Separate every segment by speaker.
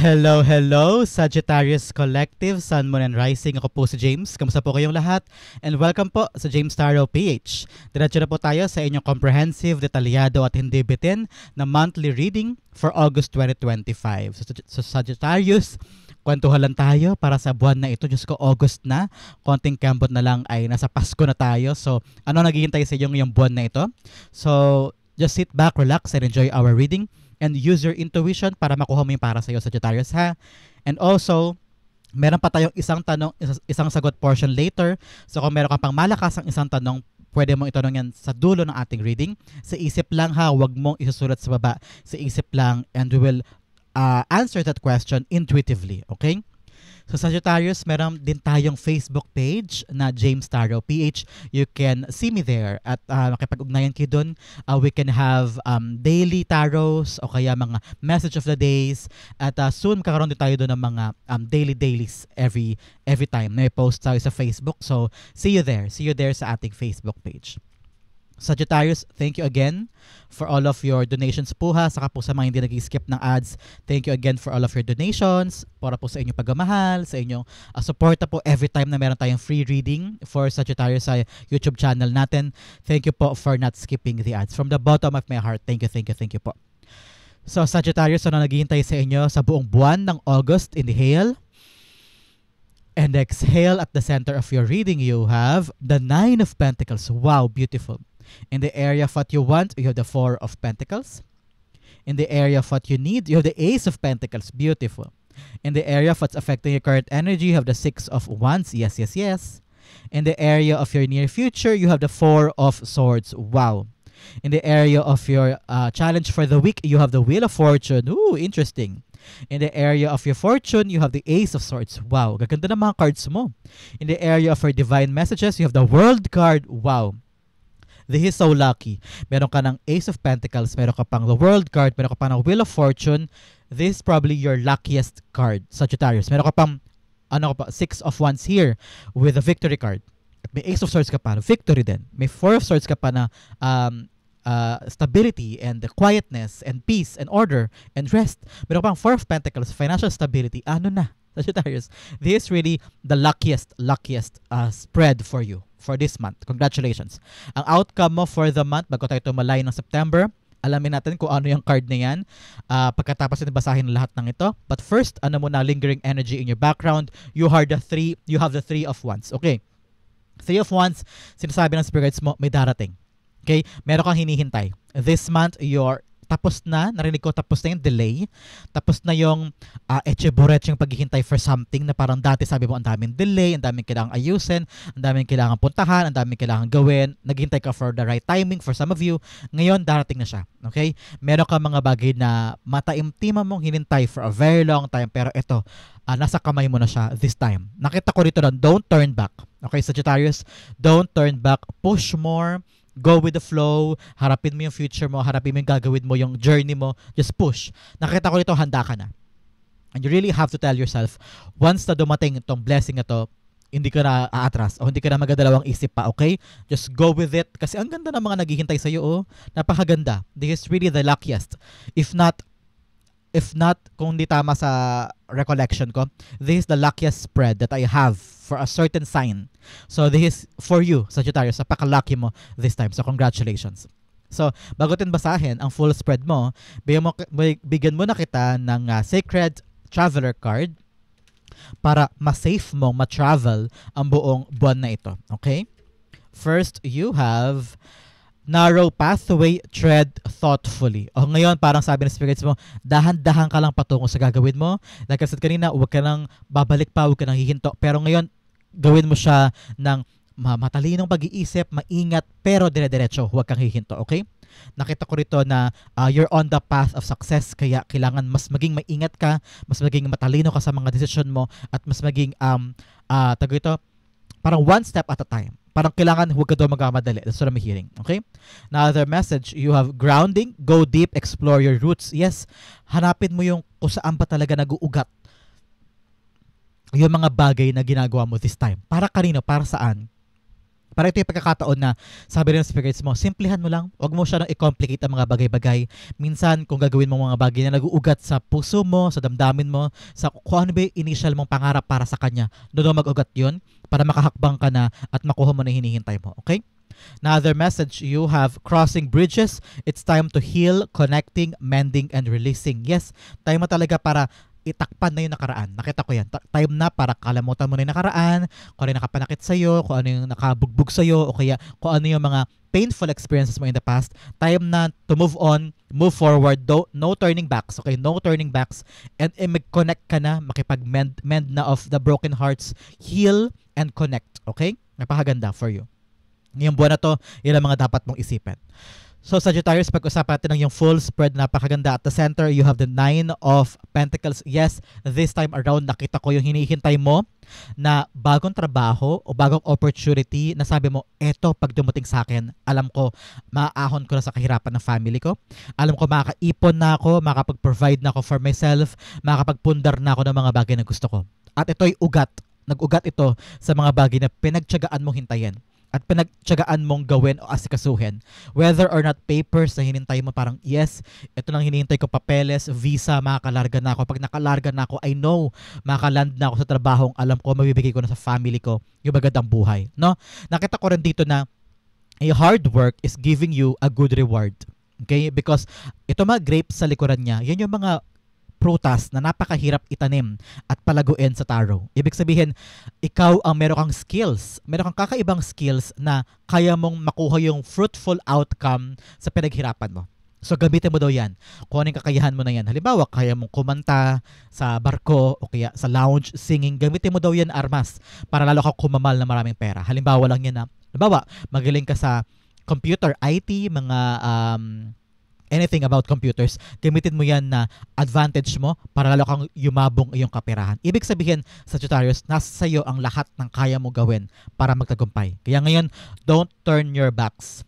Speaker 1: Hello, hello, Sagittarius Collective, Sun, Moon, and Rising. Ako po si James. Kamusta po kayong lahat? And welcome po sa James Tarot PH. Diretso na po tayo sa inyong comprehensive, detalyado at hindi bitin na monthly reading for August 2025. So Sagittarius, kwentuhan lang tayo para sa buwan na ito. Diyos ko, August na. Konting kambot na lang ay nasa Pasko na tayo. So ano naghihintay sa inyong buwan na ito? So just sit back, relax, and enjoy our reading. And use your intuition para makuha mo yung para sa'yo, Sagittarius, ha? And also, meron pa tayong isang tanong, isang sagot portion later. So kung meron ka pang malakasang isang tanong, pwede mong itanong yan sa dulo ng ating reading. Sa isip lang ha, huwag mong isusulat sa baba. Sa isip lang, and we will answer that question intuitively, okay? So Sagittarius, meron din tayong Facebook page na James Tarot PH. You can see me there at makipag-ugnayan kayo dun. We can have daily tarots o kaya mga message of the days. At soon kakaroon din tayo dun ng mga dailies every time may post tayo sa Facebook. So see you there. See you there sa ating Facebook page. Sagittarius, thank you again for all of your donations po ha. Saka po sa mga hindi nag-skip ng ads, thank you again for all of your donations. Para po sa inyong pagmamahal, sa inyong suporta po every time na meron tayong free reading for Sagittarius sa YouTube channel natin. Thank you po for not skipping the ads. From the bottom of my heart, thank you po. So Sagittarius, ano naghihintay sa inyo sa buong buwan ng August? Inhale and exhale. At the center of your reading, you have the Nine of Pentacles. Wow, beautiful. In the area of what you want, you have the Four of Pentacles. In the area of what you need, you have the Ace of Pentacles. Beautiful. In the area of what's affecting your current energy, you have the Six of Wands. Yes. In the area of your near future, you have the Four of Swords. Wow. In the area of your challenge for the week, you have the Wheel of Fortune. Ooh, interesting. In the area of your fortune, you have the Ace of Swords. Wow, gaganda ng mga cards mo. In the area of your divine messages, you have the World card. Wow. This is so lucky. Meron ka ng Ace of Pentacles, meron ka pang the World card, meron ka pang ng Wheel of Fortune. This is probably your luckiest card, Sagittarius. Meron ka pang Six of Wands here with the Victory card. At may Ace of Swords ka pa, victory din. May Four of Swords ka pa na stability and the quietness and peace and order and rest. Meron ka pang Four of Pentacles, financial stability. Ano na, Sagittarius? This is really the luckiest spread for you for this month. Congratulations. Ang outcome mo for the month, bago tayo tumalay ng September, alamin natin kung ano yung card na yan pagkatapos na basahin lahat ng ito. But first, ano muna lingering energy in your background? You have the Three of Wands. Okay. Three of Wands, sinasabi ng spirits mo, may darating. Okay? Meron kang hinihintay. This month, narinig ko tapos na yung delay. Tapos na yung echeborech yung paghihintay for something na parang dati sabi mo ang daming delay, ang daming kailangang ayusin, ang daming kailangang puntahan, ang daming kailangang gawin. Naghihintay ka for the right timing for some of you. Ngayon, darating na siya. Okay? Meron ka mga bagay na mataimtima mong hinintay for a very long time, pero ito, nasa kamay mo na siya this time. Nakita ko rito na, don't turn back. Okay, Sagittarius? Don't turn back. Push more. Go with the flow, harapin mo yung future mo, harapin mo yung gagawin mo, yung journey mo, just push. Nakita ko dito, handa ka na. And you really have to tell yourself, once na dumating itong blessing na to, hindi ka na aatras o hindi ka na magadalawang isip pa, okay? Just go with it. Kasi ang ganda ng mga naghihintay sa'yo, oh. Napakaganda. This is really the luckiest. If not, kung hindi tama sa recollection ko, this is the luckiest spread that I have for a certain sign. So this is for you, Sagittarius. Napaka-lucky mo this time. So congratulations. So bago tin basahin ang full spread mo, bigyan mo na kita ng Sacred Traveler card para ma-safe mong ma-travel ang buong buwan na ito. Okay? First, you have narrow pathway, tread thoughtfully. O ngayon, parang sabi ng spirits mo, dahan-dahan ka lang patungo sa gagawin mo. Like I said kanina, huwag ka nang babalik pa, huwag ka nang hihinto. Pero ngayon, gawin mo siya ng matalinong pag-iisip, maingat, pero dire-diretso, huwag kang hihinto, okay? Nakita ko rito na you're on the path of success, kaya kailangan mas maging maingat ka, mas maging matalino ka sa mga decision mo, at mas maging, parang one step at a time. Parang kailangan huwag ka daw magkamadali. That's what I'm hearing. Okay? Now, other message, you have grounding, go deep, explore your roots. Yes, hanapin mo yung kung saan ba talaga nag-uugat yung mga bagay na ginagawa mo this time. Para kanino? Para saan? Para ito yung pagkakataon na sabi rin ng spirits mo, simplihan mo lang. Huwag mo siya nang i-complicate ang mga bagay-bagay. Minsan, kung gagawin mo mga bagay na nag-uugat sa puso mo, sa damdamin mo, sa kung ano ba yung initial mong pangarap para sa kanya, doon mag-ugat yun para makahakbang ka na at makuha mo na hinihintay mo. Okay? Another message you have, crossing bridges. It's time to heal, connecting, mending, and releasing. Yes, time mo talaga para itakpan na yung nakaraan. Nakita ko yan. Time na para kalamutan mo na yung nakaraan, kung ano yung nakapanakit sa'yo, kung ano yung nakabugbog sa'yo, o kaya kung ano yung mga painful experiences mo in the past. Time na to move on, move forward, no turning backs. Okay, no turning backs. And mag-connect ka na, makipag-mend na of the broken hearts, heal and connect. Okay? Napakaganda for you. Ngayong buwan na to, yun ang mga dapat mong isipin. So Sagittarius, pag-usapan natin ng yung full spread, napakaganda. At the center, you have the 9 of Pentacles. Yes, this time around, nakita ko yung hinihintay mo na bagong trabaho o bagong opportunity na sabi mo, eto pag dumating sa akin, alam ko, maaahon ko na sa kahirapan ng family ko. Alam ko, makakaipon na ako, makakapag-provide na ako for myself, makakapagpundar na ako ng mga bagay na gusto ko. At ito'y ugat. Nag-ugat ito sa mga bagay na pinagtiyagaan mong hintayin at pinagtiyagaan mong gawin o asikasuhin. Whether or not papers na hinintay mo, parang yes, ito lang hinihintay ko, papeles, visa, makakalarga na ako. Pag nakalarga na ako, I know, makakaland na ako sa trabahong alam ko, mabibigay ko na sa family ko yung magandang buhay. No? Nakita ko rin dito na a hard work is giving you a good reward. Okay? Because ito mga grapes sa likuran niya, yan yung mga prutas na napakahirap itanim at palaguin sa tarot. Ibig sabihin, ikaw ang meron kang skills. Meron kang kakaibang skills na kaya mong makuha yung fruitful outcome sa pinaghirapan mo. So, gamitin mo daw yan. Kung anong kakayahan mo na yan. Halimbawa, kaya mong kumanta sa barko o kaya sa lounge, singing. Gamitin mo daw yan, armas, para lalo kang kumamal na maraming pera. Halimbawa lang yan na, halimbawa, magaling ka sa computer, IT, mga anything about computers, gamitin mo yan na advantage mo para lalo kang yumabong iyong kaperahan. Ibig sabihin, Sagittarius, nasa sayo ang lahat ng kaya mo gawin para magtagumpay. Kaya ngayon, don't turn your backs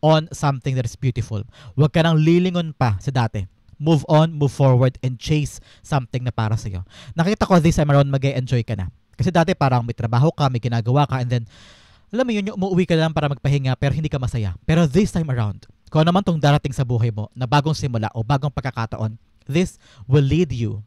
Speaker 1: on something that is beautiful. Huwag ka nang lilingon pa sa dati. Move on, move forward, and chase something na para sa'yo. Nakita ko this time around, mag-enjoy ka na. Kasi dati parang may trabaho ka, may ginagawa ka, and then, alam mo yun, umuwi ka lang para magpahinga, pero hindi ka masaya. Pero this time around, kung ano man tong darating sa buhay mo na bagong simula o bagong pagkakataon, this will lead you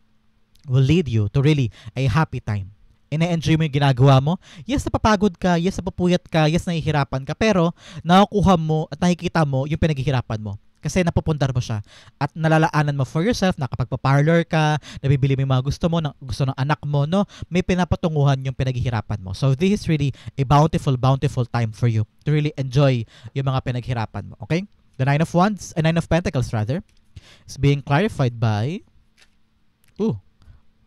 Speaker 1: to really a happy time. Ina-enjoy mo yung ginagawa mo. Yes, napapagod ka. Yes, napapuyat ka. Yes, nahihirapan ka. Pero nakukuha mo at nakikita mo yung pinaghihirapan mo. Kasi napupundar mo siya. At nalalaanan mo for yourself, nakapagpa-parlor ka, nabibili mo yung mga gusto mo, gusto ng anak mo, no? May pinapatunguhan yung pinaghihirapan mo. So this is really a bountiful time for you to really enjoy yung mga pinaghirapan mo. Okay? The Nine of Pentacles rather, is being clarified by,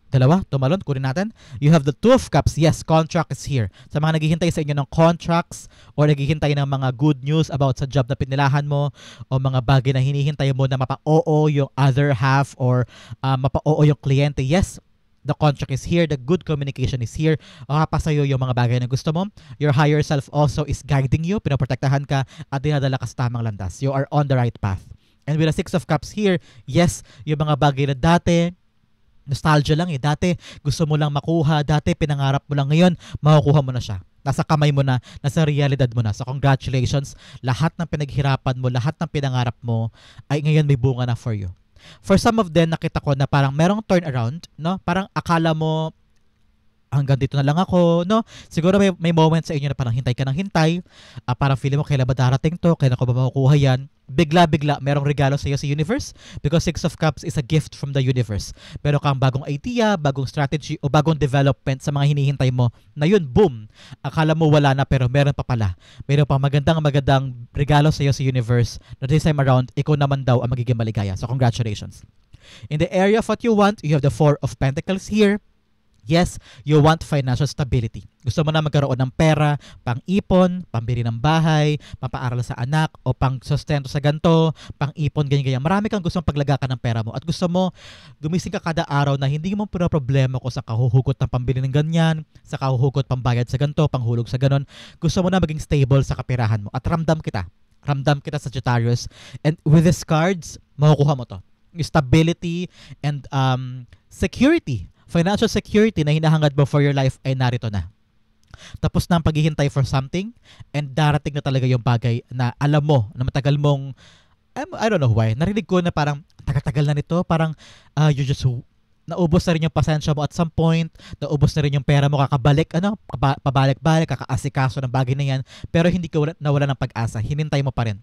Speaker 1: dalawa, tumalon, kunin natin. You have the Two of Cups. Yes, contract is here. Sa mga naghihintay sa inyo ng contracts or naghihintay ng mga good news about sa job na pinilahan mo o mga bagay na hinihintay mo na mapa-oo yung other half or mapa-oo yung kliyente. Yes, the contract is here. The good communication is here. Makapasayo yung mga bagay na gusto mo. Your higher self also is guiding you. Pinaprotektahan ka at dinadala ka sa tamang landas. You are on the right path. And with the Six of Cups here, yes, yung mga bagay na dati, nostalgia lang eh. Dati, gusto mo lang makuha. Dati, pinangarap mo lang. Ngayon, makukuha mo na siya. Nasa kamay mo na. Nasa realidad mo na. So, congratulations. Lahat ng pinaghirapan mo, lahat ng pinangarap mo, ay ngayon may bunga na for you. For some of them, nakita ko na parang merong turnaround, no? Parang akala mo, hanggang dito na lang ako, no? Siguro may moment sa inyo na parang hintay ka ng hintay. Parang feeling mo, kailan ba darating to? Kailan ko ba makukuha yan? Bigla, merong regalo sa iyo sa universe because Six of Cups is a gift from the universe. Meron kang bagong idea, bagong strategy, o bagong development sa mga hinihintay mo na yun, boom! Akala mo wala na pero meron pa pala. Meron pang magandang regalo sa iyo sa universe na this time around, ikaw naman daw ang magiging maligaya. So congratulations. In the area of what you want, you have the Four of Pentacles here. Yes, you want financial stability. Gusto mo na magkaroon ng pera, pang-ipon, pambili ng bahay, papaaral sa anak, o pang-sustento sa ganto, pang-ipon, ganyan-ganyan. Marami kang gustong paglagakan ng pera mo. At gusto mo, gumising ka kada araw na hindi mo problema ko sa kahuhugot ng pambili ng ganyan, sa kahuhugot pambayad sa ganto, panghulog sa ganon. Gusto mo na maging stable sa kapirahan mo. At ramdam kita, Sagittarius. And with these cards, makukuha mo to. Stability and security. Financial security na hinahangad mo for your life ay narito na. Tapos na ang paghihintay for something and darating na talaga yung bagay na alam mo na matagal mong I don't know why. Narinig ko na parang tagal-tagal na nito, parang you just naubos na rin yung pasensya mo at some point, naubos na rin yung pera mo, kakabalik, pabalik-balik, kakaasikaso ng bagay na yan, pero hindi ka nawala ng pag-asa, hinintay mo pa rin.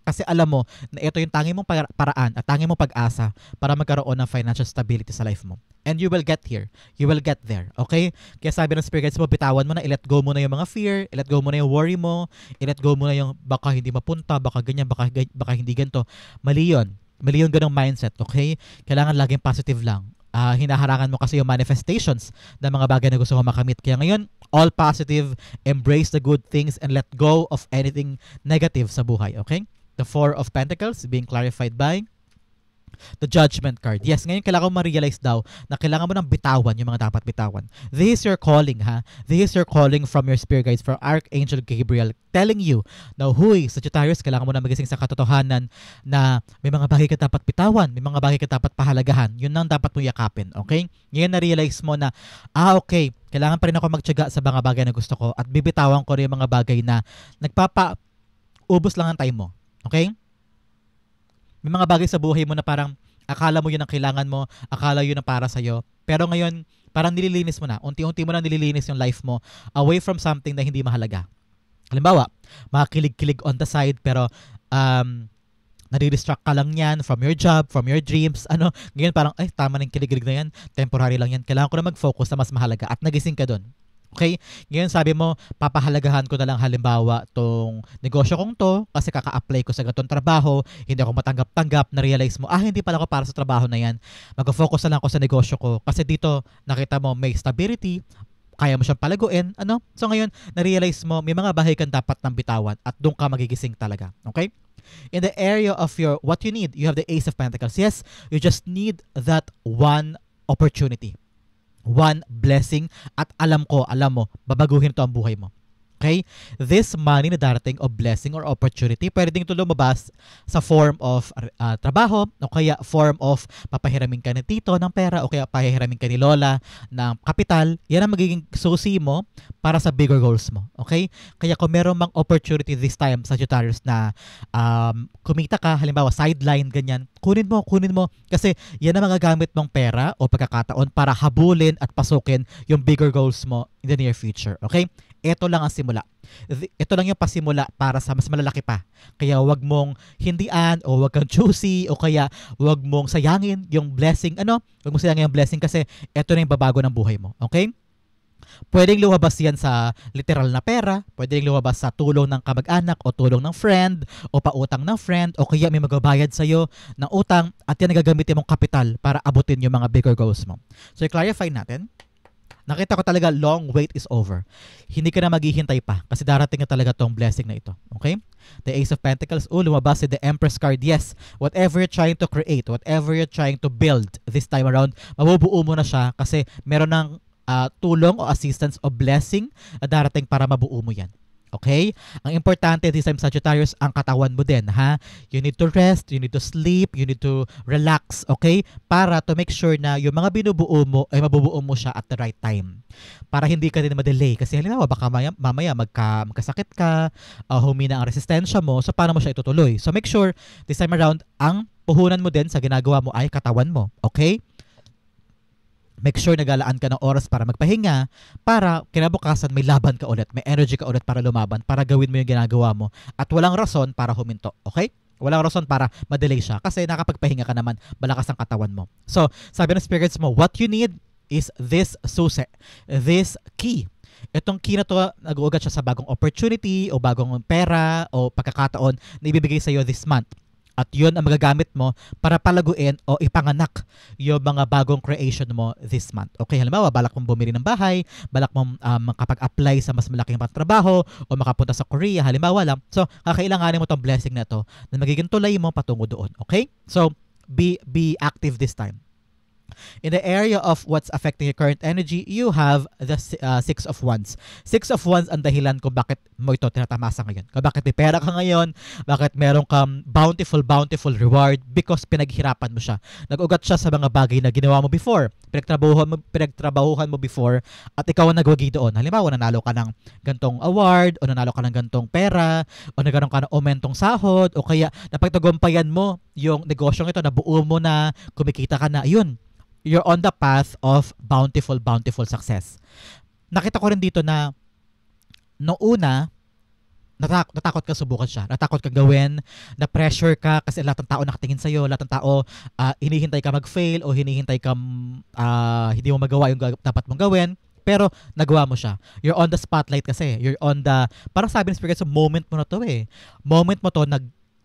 Speaker 1: Kasi alam mo na ito yung tangi mong paraan at tangi mong pag-asa para magkaroon ng financial stability sa life mo. And you will get here. You will get there. Okay? Kaya sabi ng spirit guides mo, bitawan mo na, i-let go mo na yung mga fear, i-let go mo na yung worry mo, i-let go mo na yung baka hindi mapunta, baka ganyan, baka hindi ganito. Mali yun. Mali yung ganong mindset. Okay? Kailangan laging positive lang. Hinaharangan mo kasi yung manifestations ng mga bagay na gusto mo makamit. Kaya ngayon, all positive, embrace the good things, and let go of anything negative sa buhay. Okay? The Four of Pentacles being clarified by the Judgment card. Yes, ngayon kailangan mo ma-realize daw na kailangan mo nang bitawan yung mga dapat bitawan. This is your calling, ha? This is your calling from your spirit guides, from Archangel Gabriel, telling you na, huy, Sagittarius, kailangan mo na magising sa katotohanan na may mga bagay ka dapat bitawan, may mga bagay ka dapat pahalagahan. Yun ang dapat mo yakapin, okay? Ngayon na-realize mo na, okay, kailangan pa rin ako magtiyaga sa mga bagay na gusto ko at bibitawan ko rin yung mga bagay na ubos lang ang time mo. Okay? May mga bagay sa buhay mo na parang akala mo yun ang kailangan mo, akala yun ang para sa'yo. Pero ngayon, parang nililinis mo na. Unti-unti mo na nililinis yung life mo away from something na hindi mahalaga. Halimbawa, makakilig-kilig on the side pero nadi-distract ka lang yan from your job, from your dreams. Ngayon parang, tama na yung kilig-kilig na yan. Temporary lang yan. Kailangan ko na mag-focus sa mas mahalaga at nagising ka dun. Okay? Ngayon sabi mo, papahalagahan ko na lang halimbawa tong negosyo kong to kasi kaka-apply ko sa ganitong trabaho, hindi ako matanggap-tanggap, na-realize mo, hindi pala ako para sa trabaho na yan. Mag-focus na lang ako sa negosyo ko kasi dito nakita mo may stability, kaya mo siyang palaguin, So ngayon, na-realize mo, may mga bahay kang dapat nang bitawan at doon ka magigising talaga. Okay? In the area of what you need, you have the Ace of Pentacles. Yes, you just need that one opportunity. One blessing at alam mo, babaguhin to ang buhay mo. Okay? This money na darating o blessing or opportunity, pwede ding ito lumabas sa form of trabaho o kaya form of papahiramin ka ni tito ng pera o kaya papahiramin ka ni lola ng kapital. Yan ang magiging susi mo para sa bigger goals mo. Okay? Kaya kung meron mang opportunity this time, Sagittarius, na kumita ka, halimbawa sideline, ganyan, kunin mo kasi yan ang magagamit mong pera o pagkakataon para habulin at pasukin yung bigger goals mo in the near future. Okay? Ito lang ang simula. Ito lang yung pasimula para sa mas malalaki pa. Kaya wag mong hindian o wag kang choosy o kaya wag mong sayangin yung blessing. Wag mong sayangin yung blessing kasi ito na yung babago ng buhay mo. Okay? Pwedeng lumabas yan sa literal na pera, pwedeng lumabas sa tulong ng kamag-anak o tulong ng friend o pautang ng friend o kaya may magbabayad sa'yo ng utang at yan nagagamitin mong kapital para abutin yung mga bigger goals mo. So i-clarify natin. Nakita ko talaga long wait is over. Hindi ka na maghihintay pa kasi darating na talaga tong blessing na ito. Okay? The Ace of Pentacles, lumabas si the Empress card. Yes, whatever you're trying to create, whatever you're trying to build this time around, mabubuo mo na siya kasi meron ng tulong o assistance o blessing na darating para mabuo mo yan. Okay? Ang importante this time, Sagittarius, ang katawan mo din, ha? You need to rest, you need to sleep, you need to relax, okay? Para to make sure na yung mga binubuo mo ay mabubuo mo siya at the right time. Para hindi ka din ma-delay. Kasi halimbawa, baka mamaya magkasakit ka, humina ang resistensya mo, so paano mo siya itutuloy? So make sure this time around, ang puhunan mo din sa ginagawa mo ay katawan mo, okay? Make sure nagalaan ka ng oras para magpahinga para kinabukasan may laban ka ulit, may energy ka ulit para lumaban, para gawin mo yung ginagawa mo at walang rason para huminto, okay? Walang rason para ma-delay siya kasi nakapagpahinga ka naman, malakas ang katawan mo. So, sabi ng spirits mo, what you need is this susi, this key. Itong key na to, nag-uugat siya sa bagong opportunity o bagong pera o pagkakataon na ibibigay sa iyo this month. At yun ang magagamit mo para palaguin o ipanganak yung mga bagong creation mo this month. Okay, halimbawa, balak mong bumili ng bahay, balak mong makapag-apply sa mas malaking trabaho o makapunta sa Korea, halimbawa lang. So, kakailanganin mo tong blessing na to na magiging tulay mo patungo doon. Okay? So, be active this time. In the area of what's affecting your current energy, you have the Six of Wands. Six of Wands ang dahilan kung bakit mo ito tinatamasa ngayon. Kung bakit may pera ka ngayon, bakit meron kang bountiful reward because pinaghirapan mo siya. Nag-ugat siya sa mga bagay na ginawa mo before. Pinagtrabahuhan mo before at ikaw ang nagwagi doon. Halimbawa, nanalo ka ng gantong award o nanalo ka ng gantong pera o nagkaroon ka ng aumentong sahod o kaya napagtagumpayan mo yung negosyong ito, nabuo mo na, kumikita ka na, yun. You're on the path of bountiful success. Nakita ko rin dito na noong una, natakot ka subukan siya. Natakot ka gawin, na-pressure ka kasi lahat ng tao nakatingin sa'yo, lahat ng tao hinihintay ka mag-fail o hinihintay ka hindi mo magawa yung dapat mong gawin. Pero nagawa mo siya. You're on the spotlight kasi. You're on the, parang sabi ng speaker, so moment mo na to eh. Moment mo to, na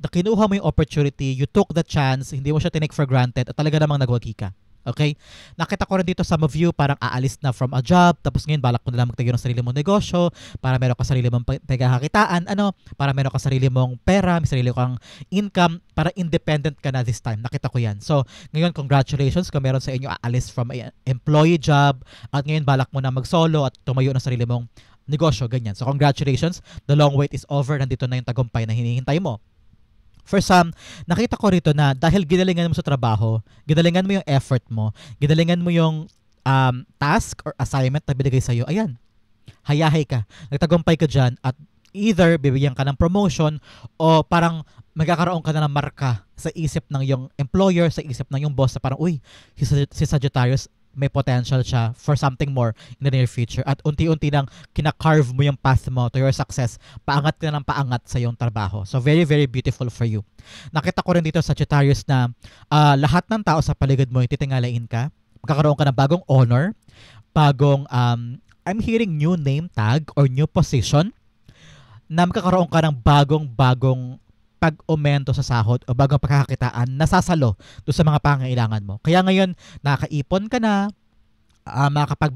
Speaker 1: kinuha mo yung opportunity, you took the chance, hindi mo siya tinake for granted at talaga namang nagwagi ka. Okay? Nakita ko rin dito some of you parang aalis na from a job, tapos ngayon balak mo na lang magtayo ng sarili mong negosyo para meron ka sarili mong pagkakakitaan, para meron ka sarili mong pera, may sarili kang income, para independent ka na this time. Nakita ko yan. So, ngayon congratulations kung meron sa inyo aalis from a employee job at ngayon balak mo na mag-solo at tumayo ng sarili mong negosyo, ganyan. So, congratulations. The long wait is over. Nandito na yung tagumpay na hinihintay mo. For some, nakita ko rito na dahil ginalingan mo sa trabaho, ginalingan mo yung effort mo, ginalingan mo yung task or assignment na binigay sa'yo, ayan, hayahay ka. Nagtagumpay ka dyan at either bibigyan ka ng promotion o parang magkakaroon ka na ng marka sa isip ng yung employer, sa isip ng yung boss na parang, uy, si Sagittarius, may potential siya for something more in the near future. At unti-unti nang kinakarve mo yung path mo to your success, paangat ka ng paangat sa iyong trabaho. So very beautiful for you. Nakita ko rin dito sa Sagittarius na lahat ng tao sa paligid mo titingalain ka. Magkakaroon ka ng bagong honor, bagong I'm hearing new name tag or new position, na magkakaroon ka ng bagong pag-aumento sa sahod o bagong pagkakakitaan na sasalo doon sa mga pangailangan mo. Kaya ngayon, nakaipon ka na,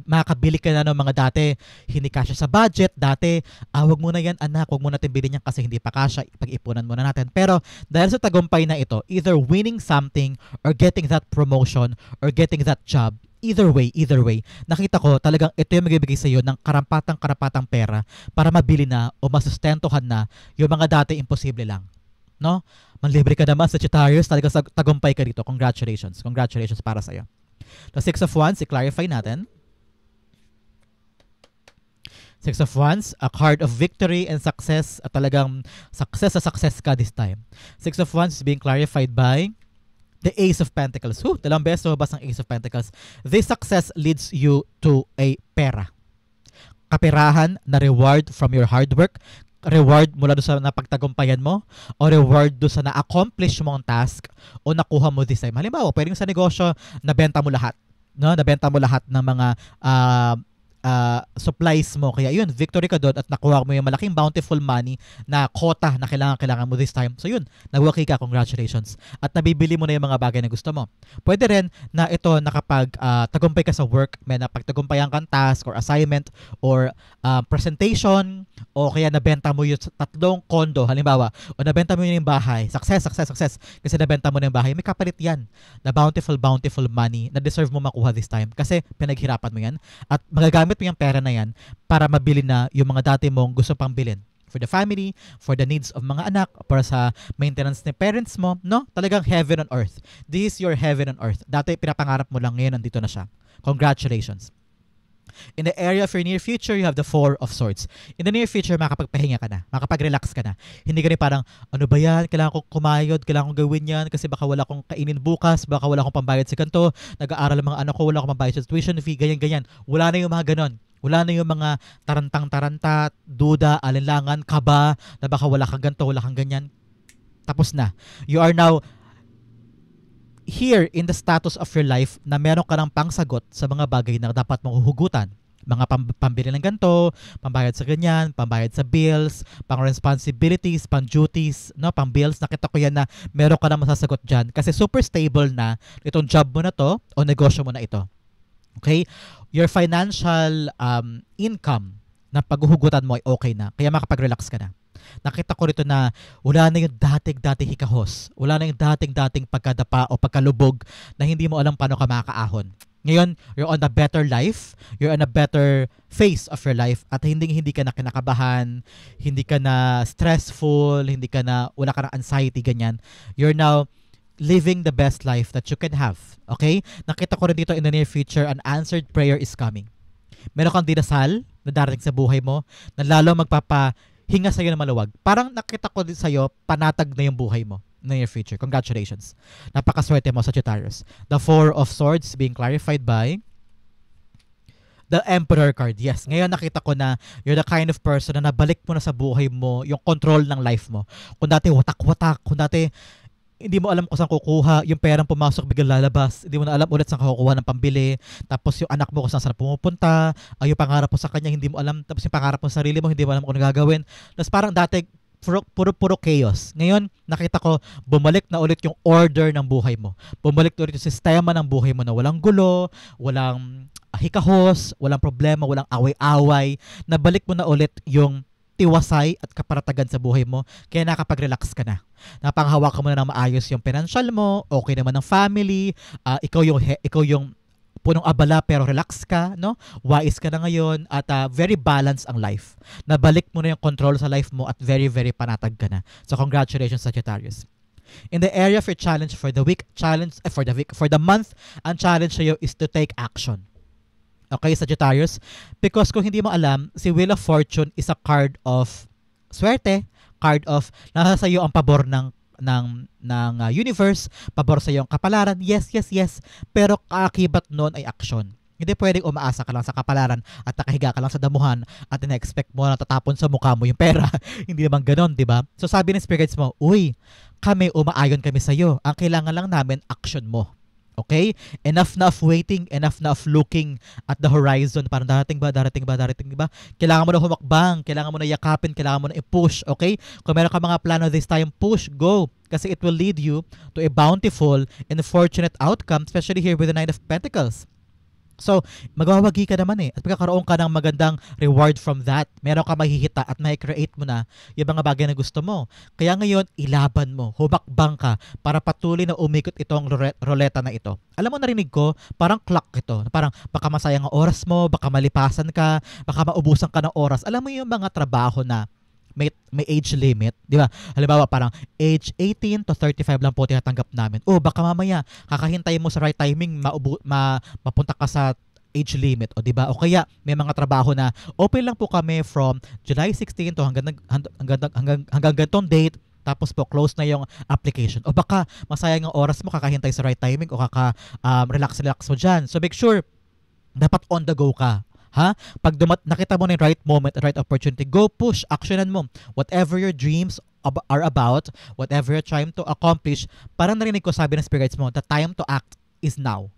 Speaker 1: makakabili ka na ng mga dati hindi kasya sa budget. Dati, wag mo na yan anak, wag mo natin bilhin yan kasi hindi pa kasya, pag-ipunan muna natin. Pero dahil sa tagumpay na ito, either winning something or getting that promotion or getting that job, either way, nakita ko talagang ito yung magbibigay sa iyo ng karampatang pera para mabili na o masustentuhan na yung mga dati imposible lang. No? Manlibre ka naman sa Sagittarius, talagang tagumpay ka dito. Congratulations para sa iyo. The Six of Wands, i-clarify natin. Six of Wands, a card of victory and success, at talagang success ka this time. Six of Wands is being clarified by the Ace of Pentacles. Dalawang beses mabas ang Ace of Pentacles. This success leads you to a pera. Kaperahan na reward from your hard work, reward mula doon sa napagtagumpayan mo, o reward doon sa na-accomplish mong task o nakuha mo this time. Halimbawa, pwedeng sa negosyo, nabenta mo lahat. No? Nabenta mo lahat ng mga supplies mo. Kaya yun, victory ka doon at nakuha mo yung malaking bountiful money na quota na kailangan mo this time. So yun, nagwaki ka, congratulations. At nabibili mo na yung mga bagay na gusto mo. Pwede rin na ito nakapag tagumpay ka sa work, may napagtagumpayan kang task or assignment or presentation, o kaya nabenta mo yung 3 condo, halimbawa, o nabenta mo yung bahay. Success. Kasi nabenta mo na yung bahay. May kapalit yan na bountiful money na deserve mo makuha this time kasi pinaghirapan mo yan at magagamit mo yung pera na yan para mabili na yung mga dati mong gusto pang bilhin. For the family, for the needs of mga anak, para sa maintenance ni parents mo, no? Talagang heaven on earth. This is your heaven on earth. Dati pinapangarap mo lang, ngayon nandito na siya. Congratulations. In the area of your near future, you have the Four of Swords. In the near future, makapagpahinga ka na, makapag-relax ka na. Hindi ka rin parang, ano ba yan? Kailangan kong kumayod, kailangan kong gawin yan kasi baka wala akong kainin bukas, baka wala akong pambayad sa kanto, nag-aaral ang mga anak ko, wala akong pambayad sa tuition fee, ganyan. Wala na yung mga ganon. Wala na yung mga tarantang-taranta, duda, alinlangan, kaba, na baka wala kang ganto, wala kang ganyan. Tapos na. You are now here in the status of your life na meron ka ng pangsagot sa mga bagay na dapat mong huhugutan. Mga pambili ng ganito, pambayad sa ganyan, pambayad sa bills, pang-responsibilities, pang-duties, no, pang-bills. Nakita ko yan na meron ka na masasagot dyan kasi super stable na itong job mo na to o negosyo mo na ito. Okay? Your financial income na paghuhugutan mo ay okay na. Kaya makapag-relax ka na. Nakita ko rito na wala na yung dating hikahos. Wala na yung dating pagkadapa o pagkalubog na hindi mo alam paano ka makakaahon. Ngayon, you're on a better life, you're on a better phase of your life at hindi ka na kinakabahan, hindi ka na stressful, wala ka na anxiety, ganyan. You're now living the best life that you can have. Okay? Nakita ko rin dito in the near future, an answered prayer is coming. Meron kang dinasal na darating sa buhay mo na lalo magpapahinga sa'yo na maluwag. Parang nakita ko din sa'yo, panatag na yung buhay mo in the near future. Congratulations. Napakaswerte mo, Sagittarius. The Four of Swords being clarified by the Emperor card. Yes, ngayon nakita ko na you're the kind of person na nabalik mo na sa buhay mo yung control ng life mo. Kung dati watak-watak, kung dati hindi mo alam kung saan kukuha, yung perang pumasok biglang lalabas, hindi mo na alam ulit saan kukuha ng pambili, tapos yung anak mo kung saan pumupunta, yung pangarap mo sa kanya hindi mo alam, tapos yung pangarap mo sa sarili mo hindi mo alam kung ano gagawin. Tapos parang dati puro chaos. Ngayon, nakita ko, bumalik na ulit yung order ng buhay mo. Bumalik na ulit yung sistema ng buhay mo na walang gulo, walang hikahos, walang problema, walang away-away. Nabalik mo na ulit yung tiwasay at kaparatagan sa buhay mo, kaya nakapag-relax ka na. Napanghawakan mo na ng maayos yung financial mo, okay naman ng family, ikaw yung punong abala pero relax ka, no? Wise ka na ngayon at very balanced ang life. Nabalik mo na yung control sa life mo at very, very panatag ka na. So congratulations, Sagittarius. In the area for challenge for the week, for the month, ang challenge sa'yo is to take action. Okay, Sagittarius? Because kung hindi mo alam, si Wheel of Fortune is a card of swerte, card of nasa sa'yo ang pabor ng universe, pabor sa iyong kapalaran, yes, pero kaakibat nun ay aksyon. Hindi pwedeng umaasa ka lang sa kapalaran at nakahiga ka lang sa damuhan at ina-expect mo na tatapon sa mukha mo yung pera. Hindi naman ganon, di ba? So sabi ng spirits mo, umaayon kami sa iyo. Ang kailangan lang namin, action mo. Okay? Enough na of waiting, enough na of looking at the horizon. Parang darating ba? Kailangan mo na humakbang, kailangan mo na yakapin, kailangan mo na i-push. Okay? Kung meron ka mga plano this time, push, go. Kasi it will lead you to a bountiful and fortunate outcome, especially here with the Nine of Pentacles. So, magwawagi ka naman at magkakaroon ka ng magandang reward from that. Meron ka mahihita at may-create mo na yung mga bagay na gusto mo. Kaya ngayon, ilaban mo, humakbang ka para patuloy na umikot itong roleta na ito. Alam mo, narinig ko, parang clock ito. Parang baka masayang ang oras mo, baka malipasan ka, baka maubusan ka ng oras. Alam mo yung mga trabaho na may age limit, di ba? Halimbawa, parang age 18 to 35 lang po tinatanggap namin. Baka mamaya, kakahintay mo sa right timing, mapunta ka sa age limit, di ba? O kaya, may mga trabaho na open lang po kami from July 16 to hanggang ganitong date, tapos po close na yung application. O baka, masayang ang oras mo, kakahintay sa right timing o relax mo dyan. So make sure, dapat on the go ka. Pag nakita mo na yung right moment, right opportunity, go push, actionan mo. Whatever your dreams are about, whatever you're trying to accomplish, parang narinig ko sabi ng spirits mo, the time to act is now.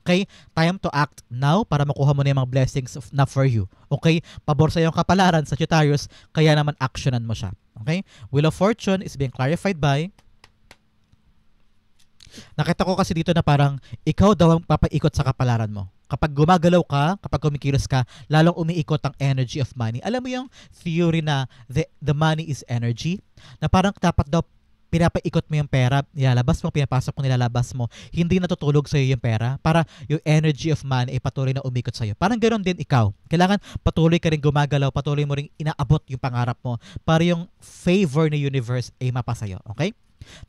Speaker 1: Okay? Time to act now para makuha mo na yung mga blessings na for you. Okay? Pabor sa iyong kapalaran, Sagittarius, kaya naman actionan mo siya. Okay? Wheel of Fortune is being clarified by nakita ko kasi dito na parang ikaw daw ang papaikot sa kapalaran mo. Kapag gumagalaw ka, kapag kumikilos ka, lalong umiikot ang energy of money. Alam mo yung theory na the money is energy? Na parang dapat daw pinapaikot mo yung pera, nilalabas mo, pinapasok mo, nilalabas mo, hindi natutulog sa'yo yung pera para yung energy of money ay patuloy na umikot sa'yo. Parang ganoon din ikaw. Kailangan patuloy ka rin gumagalaw, patuloy mo rin inaabot yung pangarap mo para yung favor ng universe ay mapasa'yo. Okay?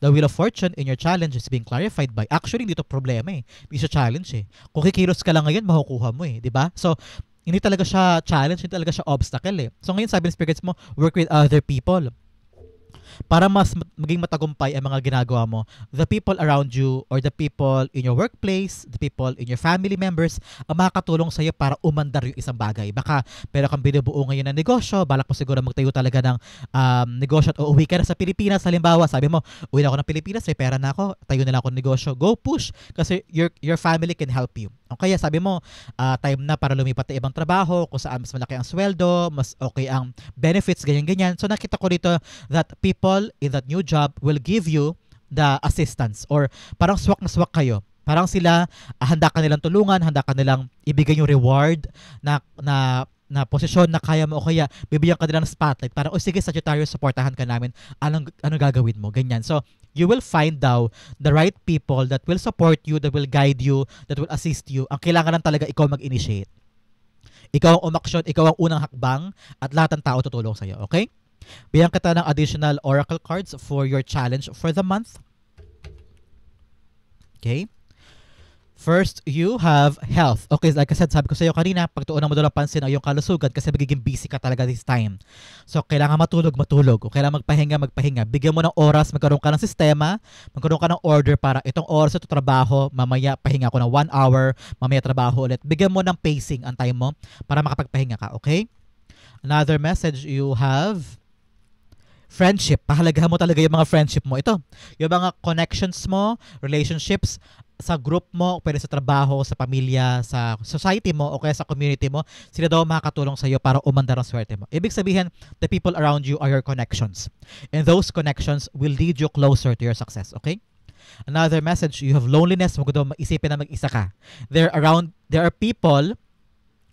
Speaker 1: The Wheel of Fortune in your challenge is being clarified by, actually, dito problema Hindi siya challenge Kung kikilos ka lang ngayon, makukuha mo di ba? So, hindi talaga siya challenge, hindi talaga siya obstacle So, ngayon sabi ng spirits mo, work with other people. Para mas maging matagumpay ang mga ginagawa mo, the people around you or the people in your workplace, the people in your family members, ang makakatulong sa iyo para umandar yung isang bagay. Baka meron kang binubuo ngayon ng negosyo, balak mo siguro magtayo talaga ng negosyo at uuwi ka na sa Pilipinas. Halimbawa, sabi mo, uwi na ako ng Pilipinas, may pera na ako, tayo na lang ako ng negosyo. Go push kasi your family can help you. O kaya sabi mo, time na para lumipat na ibang trabaho, kung saan mas malaki ang sweldo, mas okay ang benefits, ganyan-ganyan. So nakita ko dito that people in that new job will give you the assistance or parang swak na swak kayo. Parang sila, handa ka nilang tulungan, handa ka nilang ibigay yung reward na na posisyon na kaya mo o kaya bibigyan ka nila ng spotlight. Parang, o sige Sagittarius, supportahan ka namin. Ano gagawin mo? Ganyan. So, you will find daw the right people that will support you, that will guide you, that will assist you. Ang kailangan lang talaga ikaw mag-initiate. Ikaw ang umaksyon, ikaw ang unang hakbang, at lahat ng tao tutulong sa'yo. Okay? Bigyan kita ng additional oracle cards for your challenge for the month. Okay? First, you have health. Okay, like I said, sabi ko sa iyo kanina, pagtuunan mo daw ng pansin ay yung kalusugan kasi magiging busy ka talaga this time. So, kailangan matulog. O kailangan magpahinga. Bigyan mo ng oras, magkaroon ka ng sistema, magkaroon ka ng order para itong oras ito trabaho, mamaya pahinga ko ng 1 hour, mamaya trabaho ulit. Bigyan mo ng pacing ang time mo para makapagpahinga ka, okay? Another message, you have friendship. Pahalagahan mo talaga yung mga friendship mo. Ito, yung mga connections mo, relationships, sa group mo, pwede sa trabaho, sa pamilya, sa society mo, o kaya sa community mo, sila daw makakatulong sa iyo para umandar ang swerte mo. Ibig sabihin, the people around you are your connections. And those connections will lead you closer to your success, okay? Another message, you have loneliness, huwag daw maisipin na mag-isa ka. There are people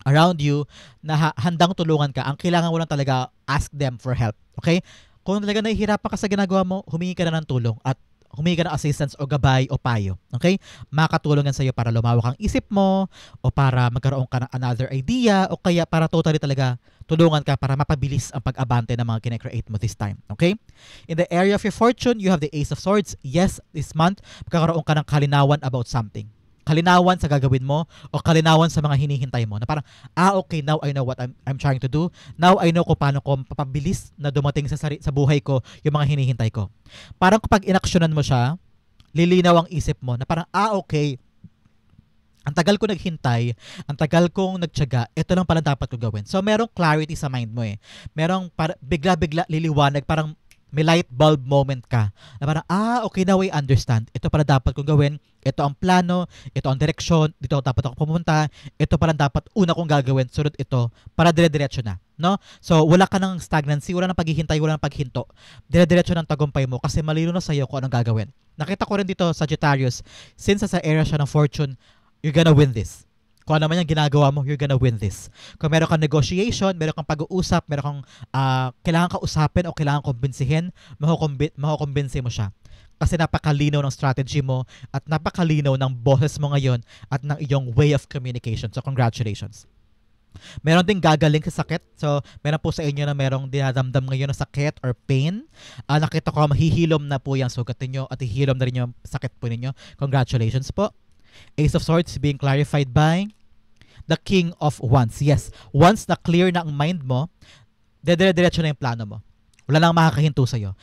Speaker 1: around you na handang tulungan ka. Ang kailangan mo lang talaga, ask them for help, okay? Kung talaga nahihirapan ka sa ginagawa mo, humingi ka na ng tulong at humingi ka ng assistance o gabay o payo. Okay? Makakatulong yan sa iyo para lumawak ang isip mo o para magkaroon ka ng another idea o kaya para totally talaga tulungan ka para mapabilis ang pag-abante ng mga kine-create mo this time. Okay? In the area of your fortune, you have the Ace of Swords. Yes, this month, magkakaroon ka ng kalinawan about something. Kalinawan sa gagawin mo o kalinawan sa mga hinihintay mo na parang, okay, now I know what I'm trying to do. Now I know kung paano ko papabilis na dumating sa buhay ko yung mga hinihintay ko. Parang kapag inaksyonan mo siya, lilinaw ang isip mo na parang, okay, ang tagal ko naghintay, ang tagal kong nagtiyaga, ito lang pala dapat ko gawin. So, merong clarity sa mind mo eh. Merong bigla-bigla liliwanag, parang may light bulb moment ka. Na parang, okay, now I understand. Ito pala dapat kong gawin. Ito ang plano. Ito ang direksyon. Dito dapat ako pumunta. Ito pala dapat una kong gagawin. Sunod ito para dire-diretso na. No? So, wala ka ng stagnancy. Wala ng paghihintay. Wala ng paghinto. Dire-diretso ng tagumpay mo kasi malino na sa'yo kung anong gagawin. Nakita ko rin dito, Sagittarius, since sa area siya ng fortune, you're gonna win this. Kung ano man yung ginagawa mo, you're gonna win this. Kung meron kang negotiation, meron kang pag-uusap, meron kang kailangan ka usapin o kailangan kumbinsihin, makukumbinsi mo siya. Kasi napakalinaw ng strategy mo at napakalinaw ng boses mo ngayon at ng iyong way of communication. So, congratulations. Meron ding gagaling sa sakit. So, meron po sa inyo na merong dinadamdam ngayon na sakit or pain. Nakita ko mahihilom na po yung sugat ninyo at hihilom na rin yung sakit po ninyo. Congratulations po. Ace of Swords being clarified by the King of Wands. Yes, once na clear na ang mind mo, dire-diretso na yung plano mo. Wala nang makakahinto sa'yo.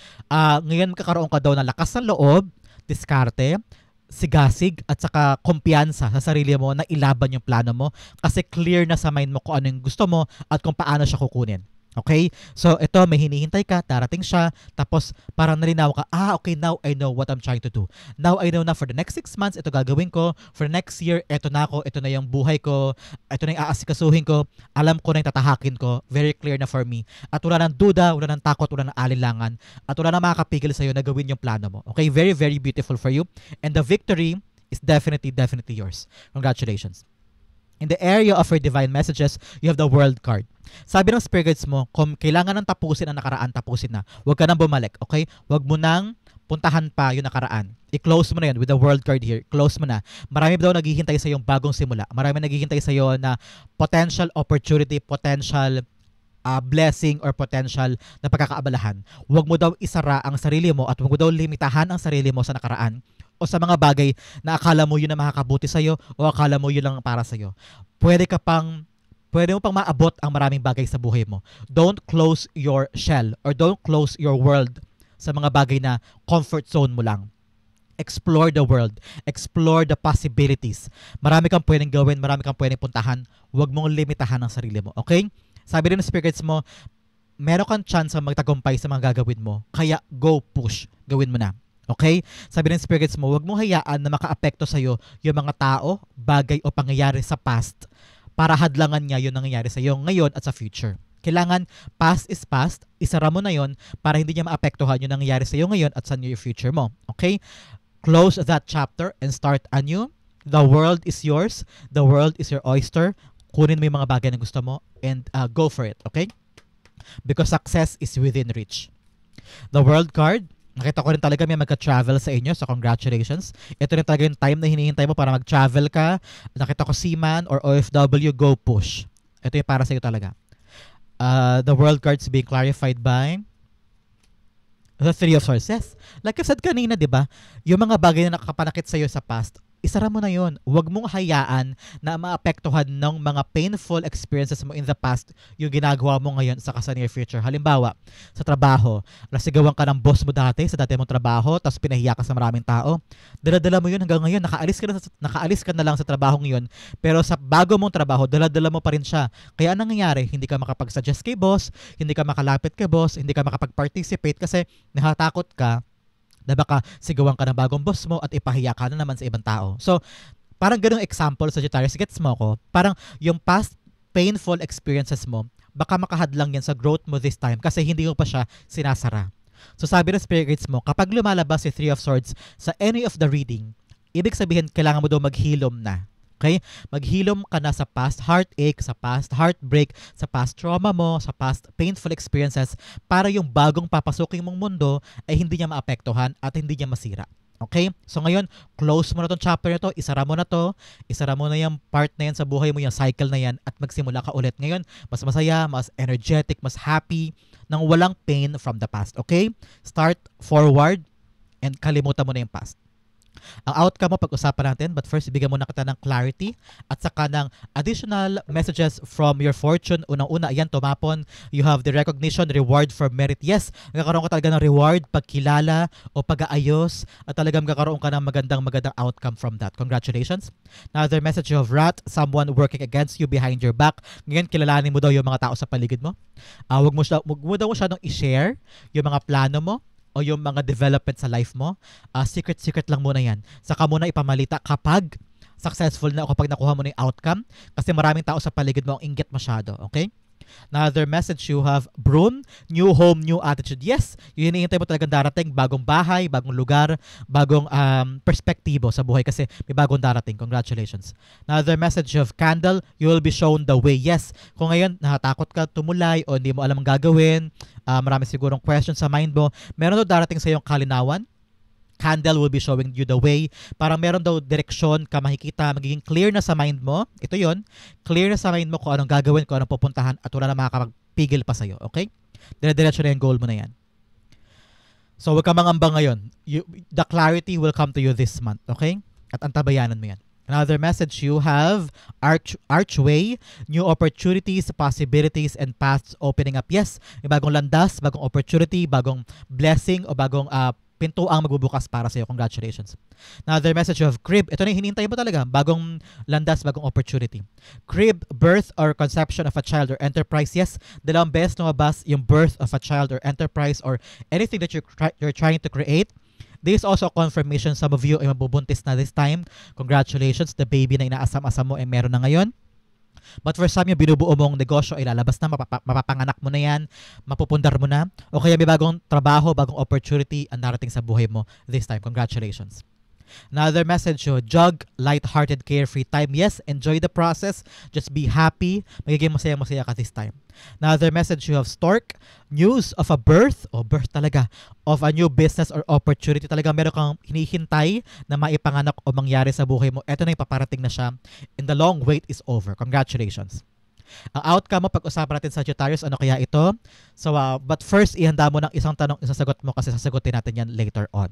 Speaker 1: Ngayon kakaroon ka daw ng lakas ng loob, diskarte, sigasig, at saka kumpiyansa sa sarili mo na ilaban yung plano mo kasi clear na sa mind mo kung ano yung gusto mo at kung paano siya kukunin. Okay? So, ito, may hinihintay ka, darating siya, tapos parang nalinaw ka, okay, now I know what I'm trying to do. Now I know na for the next 6 months, ito gagawin ko. For next year, ito na ako, ito na yung buhay ko, ito na yung aasikasuhin ko, alam ko na yung tatahakin ko, very clear na for me. At wala nang duda, wala nang takot, wala nang alinlangan, at wala nang makakapigil sa'yo na gawin yung plano mo. Okay? Very, very beautiful for you. And the victory is definitely yours. Congratulations. In the area of your divine messages, you have the World card. Sabi ng spirit guides mo, kung kailangan nang tapusin ang nakaraan, tapusin na. Huwag ka nang bumalik, okay? Huwag mo nang puntahan pa yung nakaraan. I-close mo na yun with the World card here. Close mo na. Marami daw naghihintay sa yung bagong simula. Marami naghihintay sa iyo na potential opportunity, potential blessing or potential na pagkakaabalahan. Huwag mo daw isara ang sarili mo at huwag mo daw limitahan ang sarili mo sa nakaraan o sa mga bagay na akala mo yun na makakabuti sa'yo o akala mo yun lang para sa'yo. Pwede mo pang maabot ang maraming bagay sa buhay mo. Don't close your shell or don't close your world sa mga bagay na comfort zone mo lang. Explore the world. Explore the possibilities. Marami kang pwedeng gawin, marami kang pwedeng puntahan. Huwag mong limitahan ang sarili mo. Okay? Sabi rin ng spirits mo, meron kang chance na magtagumpay sa mga gagawin mo. Kaya go push. Gawin mo na. Okay? Sabi ng spirits mo, huwag mo hayaan na makaapekto sa'yo yung mga tao, bagay o pangyayari sa past para hadlangan niya yung nangyayari sa'yo ngayon at sa future. Kailangan past is past, isara mo na yon para hindi niya maapektuhan yung nangyayari sa'yo ngayon at sa near future mo. Okay? Close that chapter and start anew. The world is yours. The world is your oyster. kunin mo yung mga bagay na gusto mo, and go for it, okay? Because success is within reach. The World card, nakita ko rin talaga may magka-travel sa inyo, so congratulations. Ito rin talaga yung time na hinihintay mo para mag-travel ka. Nakita ko seaman or OFW, go push. Ito yung para sa iyo talaga. The World card's being clarified by the Three of Swords. Yes. Like I said kanina, di ba? Yung mga bagay na nakapanakit sa'yo sa past, isara mo na yon. Huwag mong hayaan na maapektuhan ng mga painful experiences mo in the past yung ginagawa mo ngayon sa near future. Halimbawa, sa trabaho, nasigawan ka ng boss mo dati sa dati mong trabaho, tapos pinahiya ka sa maraming tao. Dala-dala mo yun hanggang ngayon. Nakaalis ka na lang sa trabaho ngayon, pero sa bago mong trabaho, dala-dala mo pa rin siya. Kaya anong nangyayari? Hindi ka makapag-suggest kay boss, hindi ka makalapit kay boss, hindi ka makapag-participate kasi nahatakot ka na baka sigawan ka ng bagong boss mo at ipahiya ka na naman sa ibang tao. So, parang ganung example, Sagittarius, gets mo ko? Parang yung past painful experiences mo, baka makahadlang yan sa growth mo this time kasi hindi mo pa siya sinasara. So, sabi ng spirit guides mo, kapag lumalabas si Three of Swords sa any of the reading, ibig sabihin, kailangan mo daw maghilom na. Okay? Maghilom ka na sa past heartache, sa past heartbreak, sa past trauma mo, sa past painful experiences para yung bagong papasukin mong mundo ay hindi niya maapektuhan at hindi niya masira. Okay? So ngayon, close mo na tong chapter na to, isara mo na to, isara mo na yung part na yan sa buhay mo, yung cycle na yan at magsimula ka ulit. Ngayon, mas masaya, mas energetic, mas happy, nang walang pain from the past. Okay? Start forward and kalimutan mo na yung past. Ang outcome mo pag-usapan natin, but first ibigyan muna kita ng clarity at saka ng additional messages from your fortune. Unang-una, ayan, tumapon. You have the recognition, reward for merit. Yes, magkakaroon ka talaga ng reward, pagkilala o pag-aayos at talagang magkakaroon ka ng magandang outcome from that. Congratulations. Another message you have wrath, someone working against you behind your back. Ngayon, kilalanin mo daw yung mga tao sa paligid mo. Huwag mo daw masyadong i-share yung mga plano mo o yung mga development sa life mo. Secret lang muna yan. Saka muna ipamalita kapag successful na o kapag nakuha mo na yung outcome kasi maraming tao sa paligid mo ang inggit masyado. Okay? Another message you have, Broom, new home, new attitude. Yes, yun hinihintay mo talagang darating, bagong bahay, bagong lugar, bagong perspektibo sa buhay kasi may bagong darating. Congratulations. Another message you have, Candle, you will be shown the way. Yes, kung ngayon natatakot ka tumulay o hindi mo alam ang gagawin, marami sigurong questions sa mind mo, meron daw darating sa iyong kalinawan. Candle will be showing you the way. Parang meron daw direksyon ka makikita, magiging clear na sa mind mo. Ito yon, clear na sa mind mo kung anong gagawin, kung anong pupuntahan at wala na makakapagpigil pa sa'yo. Okay? Dire-diretso na yung goal mo na yan. So, huwag ka mangamba ngayon. The clarity will come to you this month. Okay? At antabayanan mo yan. Another message you have, archway, new opportunities, possibilities, and paths opening up. Yes, may bagong landas, bagong opportunity, bagong blessing, o bagong pinto ang magbubukas para sa iyo. Congratulations. Another message you have, Crib. Ito na yung hinihintay mo talaga. Bagong landas, bagong opportunity. Crib, birth or conception of a child or enterprise. Yes, dalawang beses lumabas yung birth of a child or enterprise or anything that you're trying to create. This is also a confirmation some of you ay mabubuntis na this time. Congratulations. The baby na inaasam-asam mo ay meron na ngayon. But for some, yung binubuo mong negosyo ay lalabas na, mapapanganak mo na yan, mapupundar mo na, o kaya may bagong trabaho, bagong opportunity ang darating sa buhay mo this time. Congratulations. Another message, jog, light-hearted, carefree time. Yes, enjoy the process. Just be happy. Magiging masaya-masaya ka this time. Another message you have, Stork, news of a birth, o birth talaga, of a new business or opportunity. Talaga meron kang hinihintay na maipanganak o mangyari sa buhay mo. Ito na yung paparating na siya. And the long wait is over. Congratulations. Ang outcome mo, pag-usapan natin sa Sagittarius, ano kaya ito? So, but first, ihanda mo ng isang tanong, isasagot mo kasi sasagutin natin yan later on.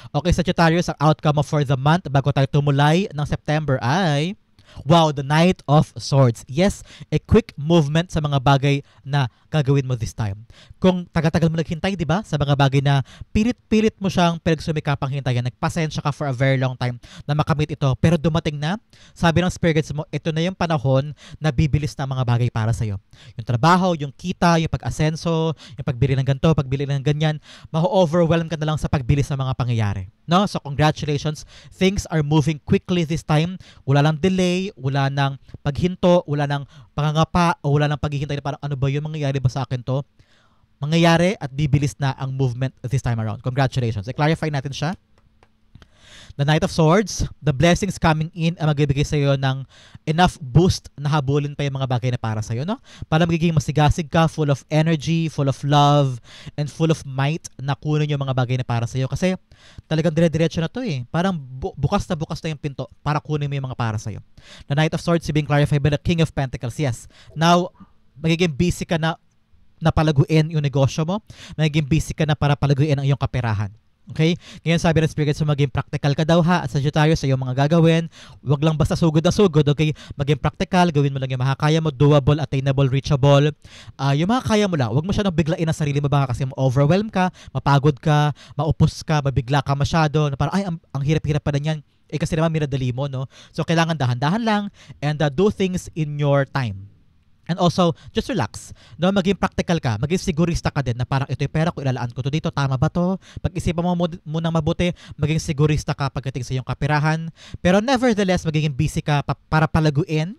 Speaker 1: Okay, Sagittarius, ang outcome mo for the month bago tayo tumulay ng September ay, wow, the Knight of Swords. Yes, a quick movement sa mga bagay na gagawin mo this time. Kung tagal-tagal mo naghintay, di ba? Sa mga bagay na pilit-pilit mo siyang pinagsumikapang hintayan, nagpasensya ka for a very long time na makamit ito, pero dumating na, sabi ng spirit guides mo, ito na yung panahon na bibilis na mga bagay para sa'yo. Yung trabaho, yung kita, yung pag-asenso, yung pagbili ng ganito, pagbili ng ganyan, ma-overwhelm ka na lang sa pagbilis ng mga pangyayari. No? So congratulations, things are moving quickly this time. Wala lang delay, wala nang paghinto, wala nang pangangapa, o wala nang paghihintay na parang ano ba yung mangyayari ba sa akin to? Mangyayari at bibilis na ang movement this time around. Congratulations. I-clarify natin siya. The Knight of Swords, the blessings coming in ay magbibigay sa iyo ng enough boost na habulin pa yung mga bagay na para sa iyo, no? Para magiging masigasig ka, full of energy, full of love, and full of might na kunin yung mga bagay na para sa iyo. Kasi talagang dire-diretso na to eh. Parang bukas na yung pinto para kunin mo yung mga para sa iyo. The Knight of Swords being clarified by the King of Pentacles. Yes. Now, magiging busy ka na palaguin yung negosyo mo. Magiging busy ka na para palaguin ang iyong kaperahan. Okay? Ngayon sabi ng Spirit, so maging practical ka daw ha, Sagittarius, sa iyong mga gagawin. Huwag lang basta sugod na sugod, okay? Maging practical, gawin mo lang yung makakaya mo, doable, attainable, reachable. Yung mga kaya mo lang, huwag mo siya nang biglain ang sarili mo baka kasi ma-overwhelm ka, mapagod ka, maupos ka, mabigla ka masyado, na parang ay, ang hirap-hirap pa na yan. Eh kasi naman minadali mo, no? So kailangan dahan-dahan lang and do things in your time. And also, just relax. No, maging practical ka, maging sigurista ka din na parang ito yung pera ko, ilalaan ko to dito, tama ba to? Pag-isipan mo munang mabuti, maging sigurista ka pagdating sa iyong kaperahan. Pero nevertheless, magiging busy ka para palaguin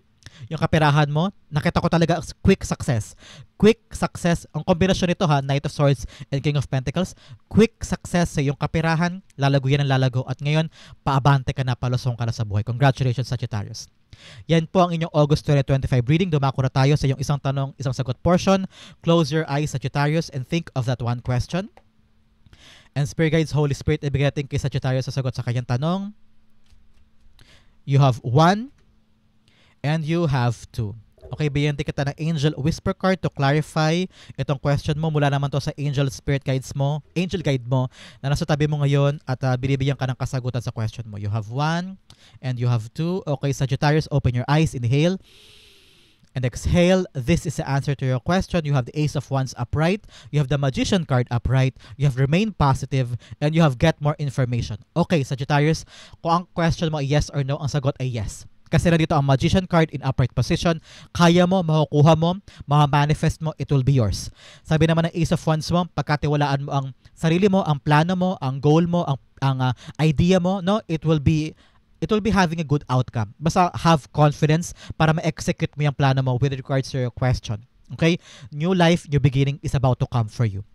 Speaker 1: yung kaperahan mo. Nakita ko talaga quick success. Quick success, ang kombinasyon nito ha, Knight of Swords and King of Pentacles, quick success sa iyong kaperahan, lalago yan ang lalago, at ngayon, paabante ka na, palusong ka na sa buhay. Congratulations, Sagittarius. Yan po ang inyong August 2025 reading. Dumako na tayo sa iyong isang tanong, isang sagot portion. Close your eyes, Sagittarius, and think of that one question. And Spirit Guides, Holy Spirit, ibigay natin kay Sagittarius sa sagot sa kanyang tanong. You have 1 and you have 2. Okay, bigyan kita ng Angel Whisper card to clarify itong question mo. Mula naman to sa Angel Spirit Guides mo, Angel Guide mo na nasa tabi mo ngayon at binibigyan ka ng kasagutan sa question mo. You have 1 and you have 2. Okay, Sagittarius, open your eyes, inhale and exhale. This is the answer to your question. You have the Ace of Wands upright. You have the Magician card upright. You have remain positive and you have get more information. Okay, Sagittarius, kung ang question mo ay yes or no, ang sagot ay yes. Kasi na dito ang Magician card in upright position, kaya mo, makukuha mo, ma-manifest mo, it will be yours. Sabi naman ng Ace of Wands mo, pagkatiwalaan mo ang sarili mo, ang plano mo, ang goal mo, ang idea mo, no, it will be having a good outcome. Basta have confidence para ma-execute mo yung plano mo with regards to your question. Okay? New life, new beginning is about to come for you.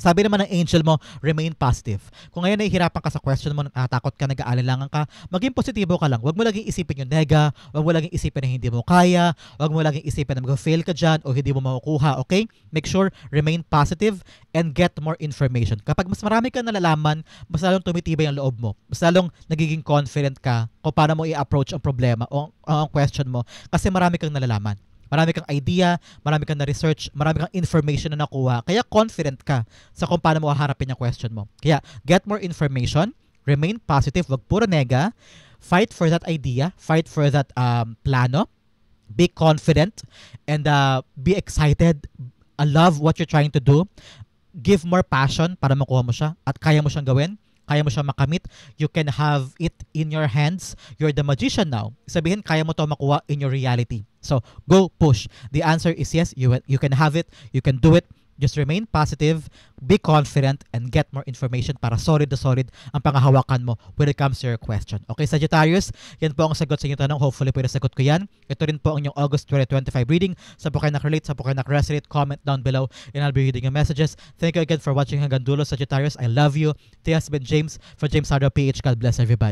Speaker 1: Sabi naman ng angel mo, remain positive. Kung ngayon nahihirapan ka sa question mo, natakot ka, nag-aalilangan ka, maging positibo ka lang. Huwag mo laging isipin yung nega, huwag mo laging isipin na hindi mo kaya, huwag mo laging isipin na mag-fail ka dyan o hindi mo makukuha, okay? Make sure, remain positive and get more information. Kapag mas marami kang nalalaman, mas lalong tumitibay ang loob mo. Mas lalong nagiging confident ka kung paano mo i-approach ang problema o ang question mo kasi marami kang nalalaman. Marami kang idea, marami kang na-research, marami kang information na nakuha. Kaya confident ka sa kung paano mo haharapin yung question mo. Kaya get more information, remain positive, wag puro nega, fight for that idea, fight for that plano, be confident, and be excited, love what you're trying to do, give more passion para makuha mo siya at kaya mo siyang gawin. Kaya mo siya makamit, you can have it in your hands. You're the magician now. Sabihin, kaya mo to makuha in your reality. So, go push. The answer is yes, you can have it, you can do it. Just remain positive, be confident, and get more information para solid na solid ang pangahawakan mo when it comes to your question. Okay, Sagittarius, yan po ang sagot sa inyong tanong. Hopefully, pwede sagot ko yan. Ito rin po ang inyong August 2025 reading. Sa po kayo nakarelate, sa po kayo nakaresonate, comment down below and I'll be reading your messages. Thank you again for watching hanggang dulo, Sagittarius. I love you. This has been James for James Sardo PH. God bless everybody.